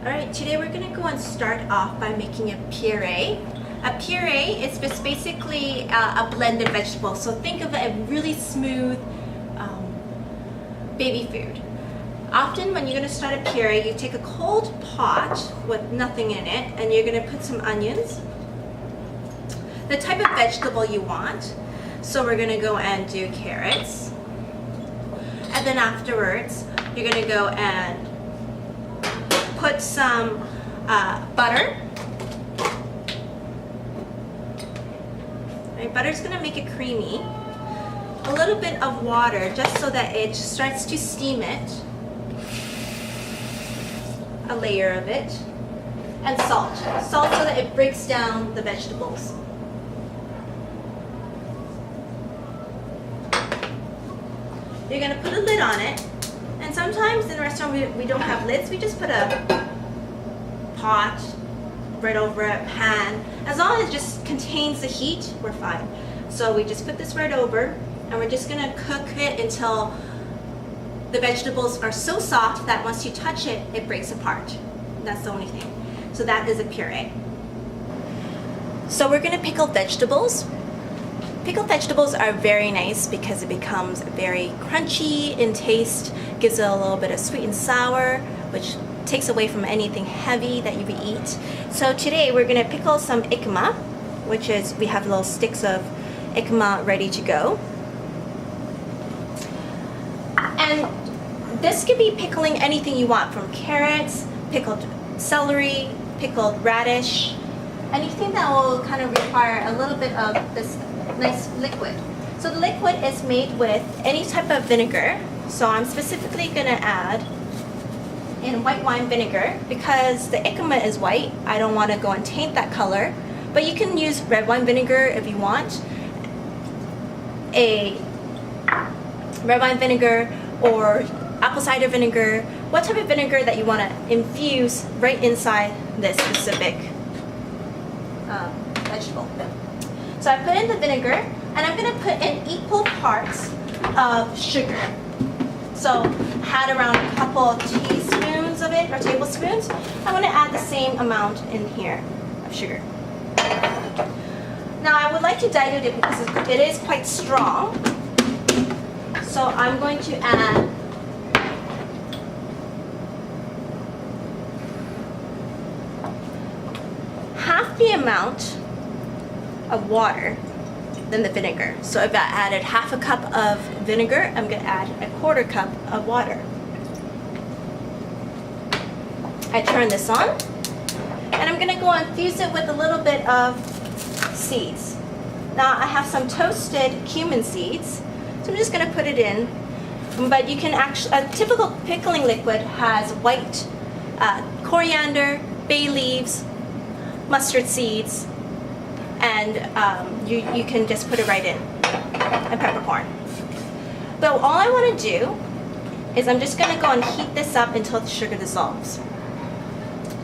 Alright, today we're going to go and start off by making a puree. A puree is just basically a blended vegetable. So think of it as really smooth baby food. Often when you're going to start a puree, you take a cold pot with nothing in it and you're going to put some onions, the type of vegetable you want. So we're going to go and do carrots. And then afterwards, you're going to go and put some butter. Right, butter's going to make it creamy. A little bit of water just so that it starts to steam it. A layer of it. And salt. Salt so that it breaks down the vegetables. You're going to put a lid on it. And sometimes in a restaurant we don't have lids. We just put a pot right over a pan. As long as it just contains the heat, we're fine. So we just put this right over and we're just going to cook it until the vegetables are so soft that once you touch it, it breaks apart. That's the only thing. So that is a puree. So we're going to pickle vegetables. Pickled vegetables are very nice because it becomes very crunchy in taste, gives it a little bit of sweet and sour, which takes away from anything heavy that you would eat. So today we're going to pickle some ikma, which is, we have little sticks of ikma ready to go. And this could be pickling anything you want, from carrots, pickled celery, pickled radish, anything that will kind of require a little bit of this nice liquid. So the liquid is made with any type of vinegar. So I'm specifically going to add in white wine vinegar because the ikma is white. I don't want to go and taint that color. But you can use red wine vinegar if you want. A red wine vinegar or apple cider vinegar. What type of vinegar that you want to infuse right inside this specific vegetable. So I put in the vinegar, and I'm going to put in equal parts of sugar. So had around a couple teaspoons of it, or tablespoons. I'm going to add the same amount in here of sugar. Now I would like to dilute it because it is quite strong. So I'm going to add half the amount of water than the vinegar. So if I added half a cup of vinegar, I'm going to add a quarter cup of water. I turn this on, and I'm going to go and infuse it with a little bit of seeds. Now I have some toasted cumin seeds, so I'm just going to put it in. But you can actually, a typical pickling liquid has white coriander, bay leaves, mustard seeds, and you can just put it right in, and peppercorn. But all I want to do is I'm just going to go and heat this up until the sugar dissolves.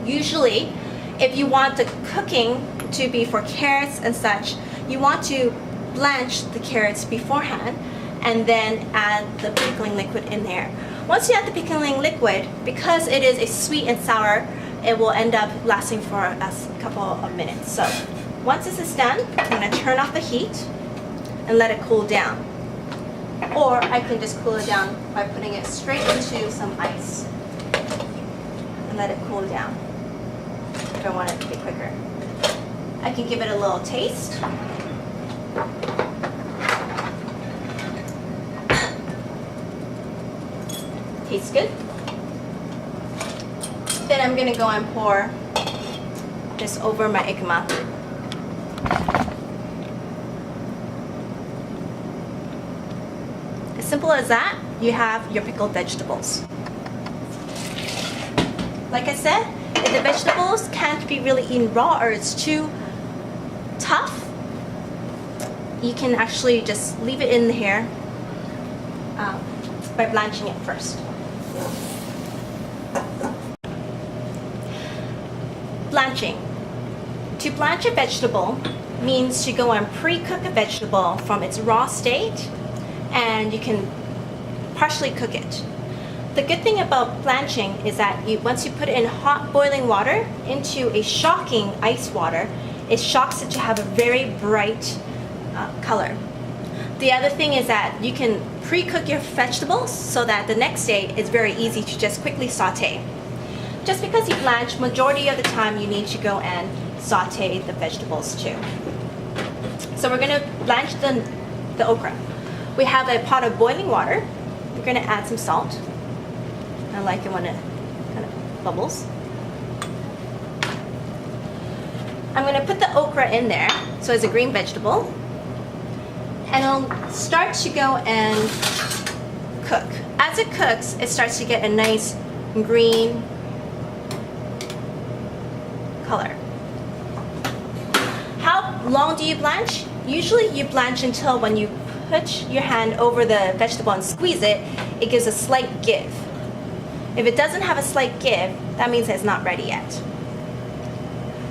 Usually, if you want the cooking to be for carrots and such, you want to blanch the carrots beforehand and then add the pickling liquid in there. Once you add the pickling liquid, because it is a sweet and sour, it will end up lasting for a couple of minutes. So once this is done, I'm going to turn off the heat and let it cool down. Or I can just cool it down by putting it straight into some ice and let it cool down if I want it to be quicker. I can give it a little taste. Tastes good. Then I'm going to go and pour this over my ikma. As simple as that, you have your pickled vegetables. Like I said, if the vegetables can't be really eaten raw or it's too tough, you can actually just leave it in here by blanching it first. Blanching. To blanch a vegetable means to go and pre-cook a vegetable from its raw state, and you can partially cook it. The good thing about blanching is that once you put it in hot boiling water into a shocking ice water, it shocks it to have a very bright color. The other thing is that you can pre-cook your vegetables so that the next day it's very easy to just quickly saute. Just because you blanch, majority of the time you need to go and saute the vegetables too. So we're going to blanch the okra. We have a pot of boiling water. We're going to add some salt. I like it when it kind of bubbles. I'm going to put the okra in there, so it's a green vegetable. And it'll start to go and cook. As it cooks, it starts to get a nice green color. How long do you blanch? Usually you blanch until when you put your hand over the vegetable and squeeze it, it gives a slight give. If it doesn't have a slight give, that means it's not ready yet.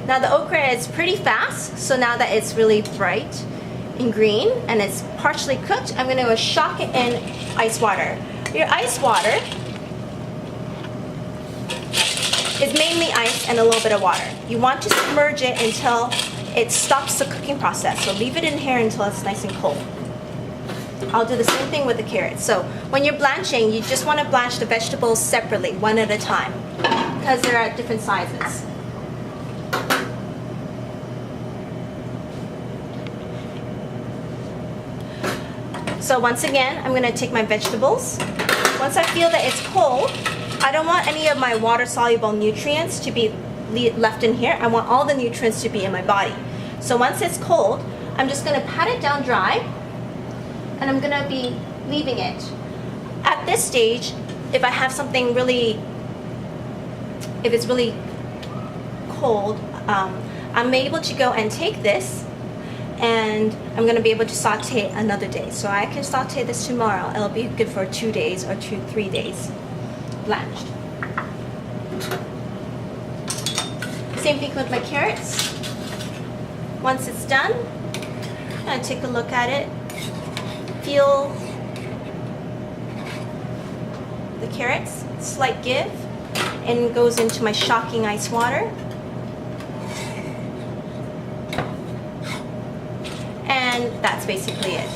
Now the okra is pretty fast, so now that it's really bright and green and it's partially cooked, I'm going to shock it in ice water. Your ice water is mainly ice and a little bit of water. You want to submerge it until it stops the cooking process. So leave it in here until it's nice and cold. I'll do the same thing with the carrots. So when you're blanching, you just want to blanch the vegetables separately, one at a time, because they're at different sizes. So once again, I'm going to take my vegetables. Once I feel that it's cold, I don't want any of my water-soluble nutrients to be left in here. I want all the nutrients to be in my body. So once it's cold, I'm just going to pat it down dry, and I'm going to be leaving it. At this stage, if I have something really, if it's really cold, I'm able to go and take this, and I'm going to be able to saute another day. So I can saute this tomorrow. It'll be good for 2 days or 3 days blanched. Same thing with my carrots. Once it's done, I'm going to take a look at it. Feel the carrots, slight give, and it goes into my shocking ice water. And that's basically it.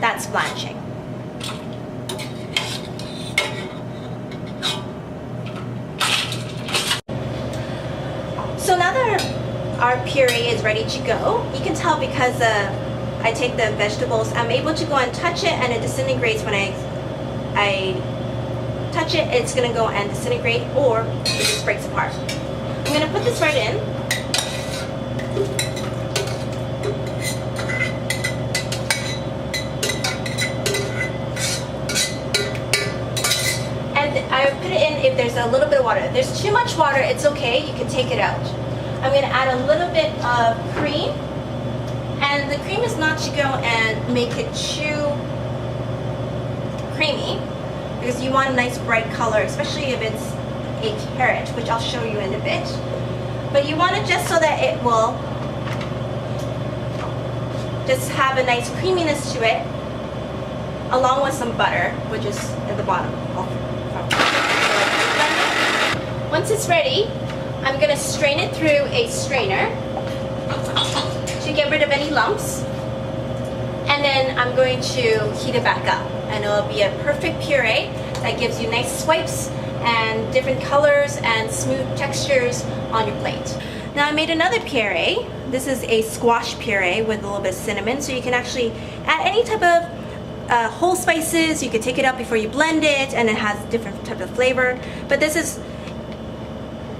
That's blanching. So now that our puree is ready to go, you can tell because I take the vegetables, I'm able to go and touch it, and it disintegrates when I touch it. It's going to go and disintegrate, or it just breaks apart. I'm going to put this right in. I put it in if there's a little bit of water. If there's too much water, it's okay, you can take it out. I'm going to add a little bit of cream, and the cream is not to go and make it too creamy, because you want a nice bright color, especially if it's a carrot, which I'll show you in a bit. But you want it just so that it will just have a nice creaminess to it, along with some butter, which is at the bottom. Once it's ready, I'm going to strain it through a strainer to get rid of any lumps, and then I'm going to heat it back up, and it'll be a perfect puree that gives you nice swipes and different colors and smooth textures on your plate. Now I made another puree. This is a squash puree with a little bit of cinnamon, so you can actually add any type of whole spices. You can take it out before you blend it, and it has different type of flavor. But this is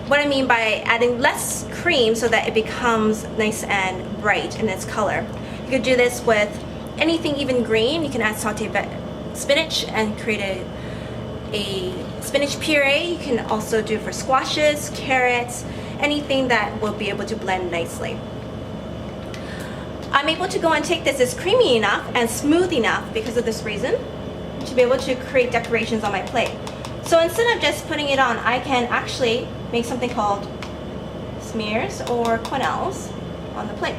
what I mean by adding less cream so that it becomes nice and bright in its color. You could do this with anything, even green. You can add sauteed spinach and create a spinach puree. You can also do it for squashes, carrots, anything that will be able to blend nicely. I'm able to go and take this. It's creamy enough and smooth enough because of this reason to be able to create decorations on my plate. So instead of just putting it on, I can actually make something called smears or quenelles on the plate.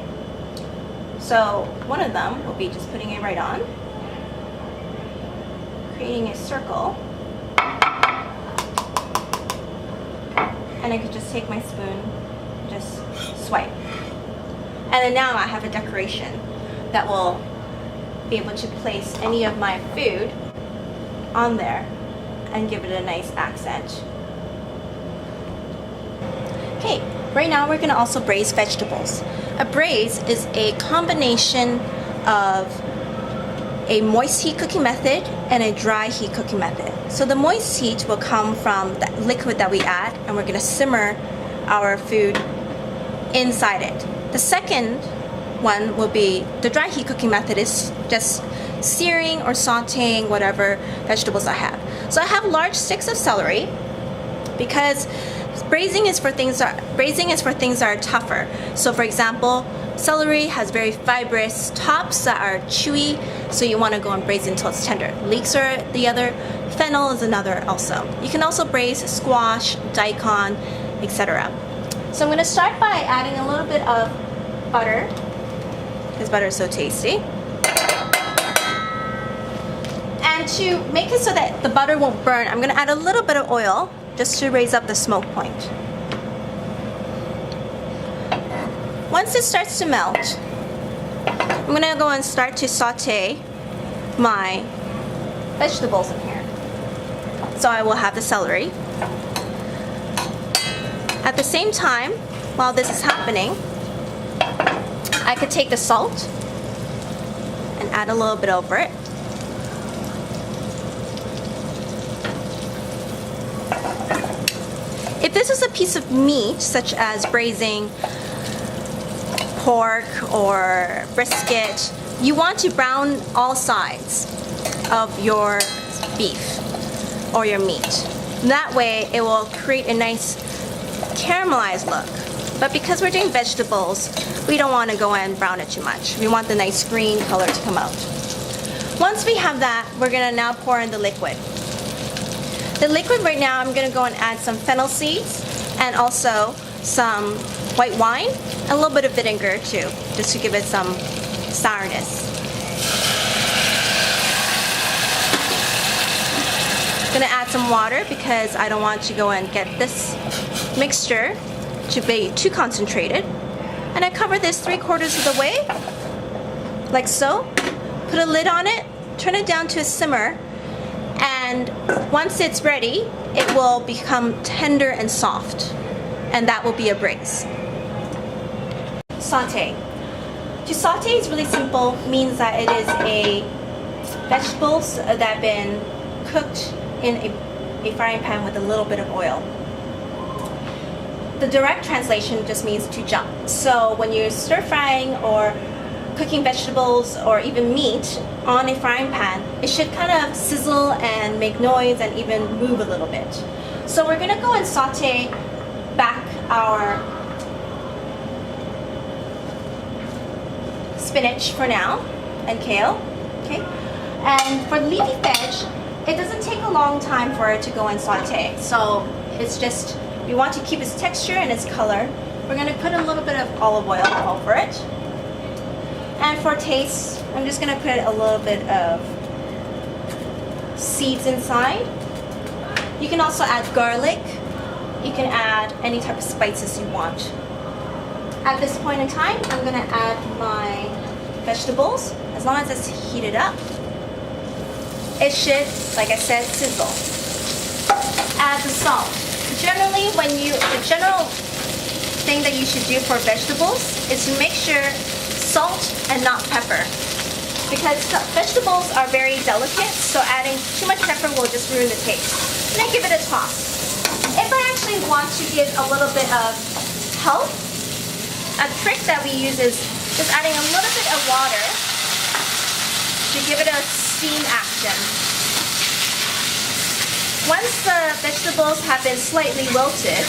So one of them will be just putting it right on, creating a circle, and I could just take my spoon, just swipe. And then now I have a decoration that will be able to place any of my food on there and give it a nice accent. Okay, right now we're gonna also braise vegetables. A braise is a combination of a moist heat cooking method and a dry heat cooking method. So the moist heat will come from the liquid that we add, and we're gonna simmer our food inside it. The second one will be the dry heat cooking method, is just searing or sauteing whatever vegetables I have. So I have large sticks of celery because braising is for things that are tougher. So for example, celery has very fibrous tops that are chewy, so you want to go and braise until it's tender. Leeks are the other, fennel is another also. You can also braise squash, daikon, etc. So I'm going to start by adding a little bit of butter, because butter is so tasty. And to make it so that the butter won't burn, I'm going to add a little bit of oil just to raise up the smoke point. Once it starts to melt, I'm going to go and start to saute my vegetables in here. So I will have the celery. At the same time, while this is happening, I could take the salt and add a little bit over it. If this is a piece of meat, such as braising pork or brisket, you want to brown all sides of your beef or your meat. That way it will create a nice caramelized look. But because we're doing vegetables, we don't want to go and brown it too much. We want the nice green color to come out. Once we have that, we're going to now pour in the liquid. The liquid right now, I'm going to go and add some fennel seeds and also some white wine and a little bit of vinegar too, just to give it some sourness. I'm going to add some water because I don't want to go and get this mixture to be too concentrated. And I cover this 3/4 of the way, like so. Put a lid on it, turn it down to a simmer, and once it's ready, it will become tender and soft, and that will be a braise. Saute. To saute is really simple, means that it is a vegetables that have been cooked in a frying pan with a little bit of oil. The direct translation just means to jump. So when you're stir frying or cooking vegetables or even meat on a frying pan, it should kind of sizzle and make noise and even move a little bit. So we're gonna go and saute back our spinach for now and kale, okay? And for leafy veg, it doesn't take a long time for it to go and saute. So it's just, we want to keep its texture and its color. We're going to put a little bit of olive oil over it. And for taste, I'm just going to put a little bit of seeds inside. You can also add garlic. You can add any type of spices you want. At this point in time, I'm going to add my vegetables. As long as it's heated up, it should, like I said, sizzle. Add the salt. Generally, the general thing that you should do for vegetables is to make sure salt and not pepper, because vegetables are very delicate, so adding too much pepper will just ruin the taste. And then give it a toss. If I actually want to give a little bit of help, a trick that we use is just adding a little bit of water to give it a steam action. Once the vegetables have been slightly wilted,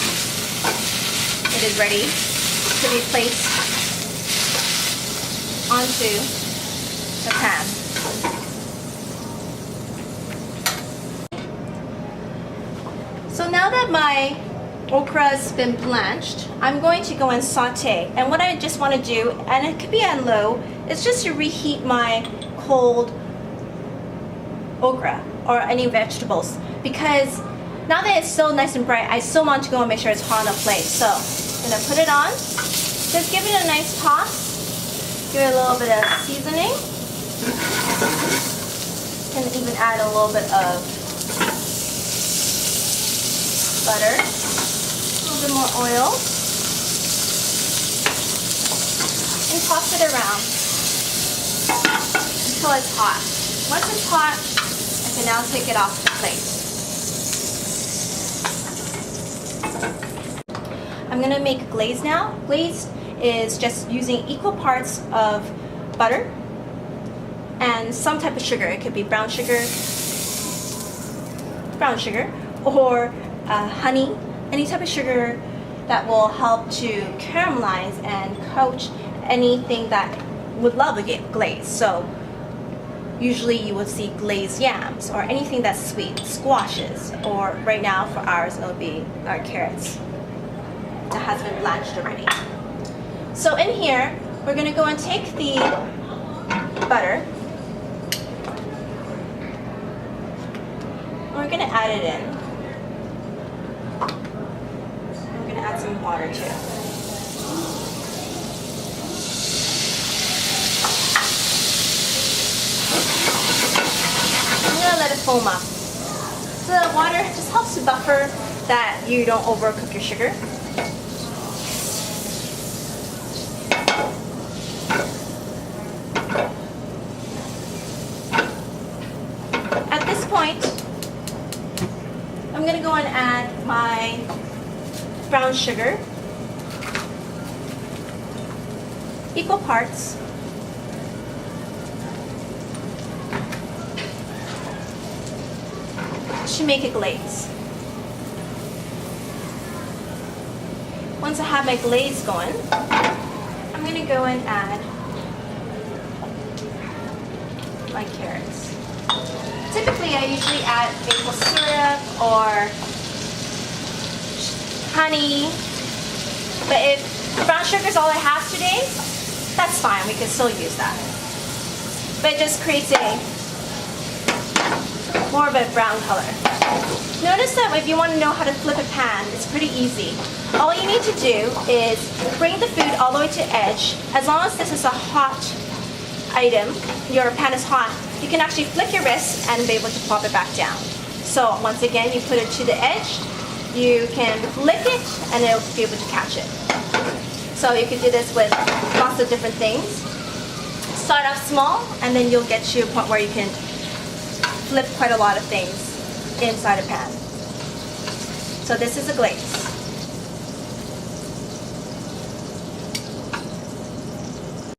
it is ready to be placed onto the pan. So now that my okra has been blanched, I'm going to go and saute. And what I just want to do, and it could be on low, is just to reheat my cold okra or any vegetables, because Now that it's so nice and bright, I still want to go and make sure it's hot on the plate. So I'm gonna put it on. Just give it a nice toss. Give it a little bit of seasoning. And even add a little bit of butter. A little bit more oil. And toss it around until it's hot. Once it's hot, I can now take it off the plate. I'm gonna make a glaze now. Glaze is just using equal parts of butter and some type of sugar. It could be brown sugar, or honey, any type of sugar that will help to caramelize and coat anything that would love a glaze. So usually you would see glazed yams or anything that's sweet, squashes, or right now for ours it'll be our carrots that has been blanched already. So in here, we're going to go and take the butter. And we're going to add it in. We're going to add some water too. I'm going to let it foam up. So the water just helps to buffer that you don't overcook your sugar. At this point, I'm going to go and add my brown sugar, equal parts. To make a glaze. Once I have my glaze going, I'm going to go and add my carrots. Typically, I usually add maple syrup or honey, but if brown sugar is all I have today, that's fine. We can still use that. But it just creates more of a brown color. Notice that if you want to know how to flip a pan, it's pretty easy. All you need to do is bring the food all the way to edge. As long as this is a hot item, your pan is hot, you can actually flick your wrist and be able to pop it back down. So once again, you put it to the edge, you can flick it and it'll be able to catch it. So you can do this with lots of different things. Start off small and then you'll get to a point where you can flip quite a lot of things inside a pan. So this is a glaze.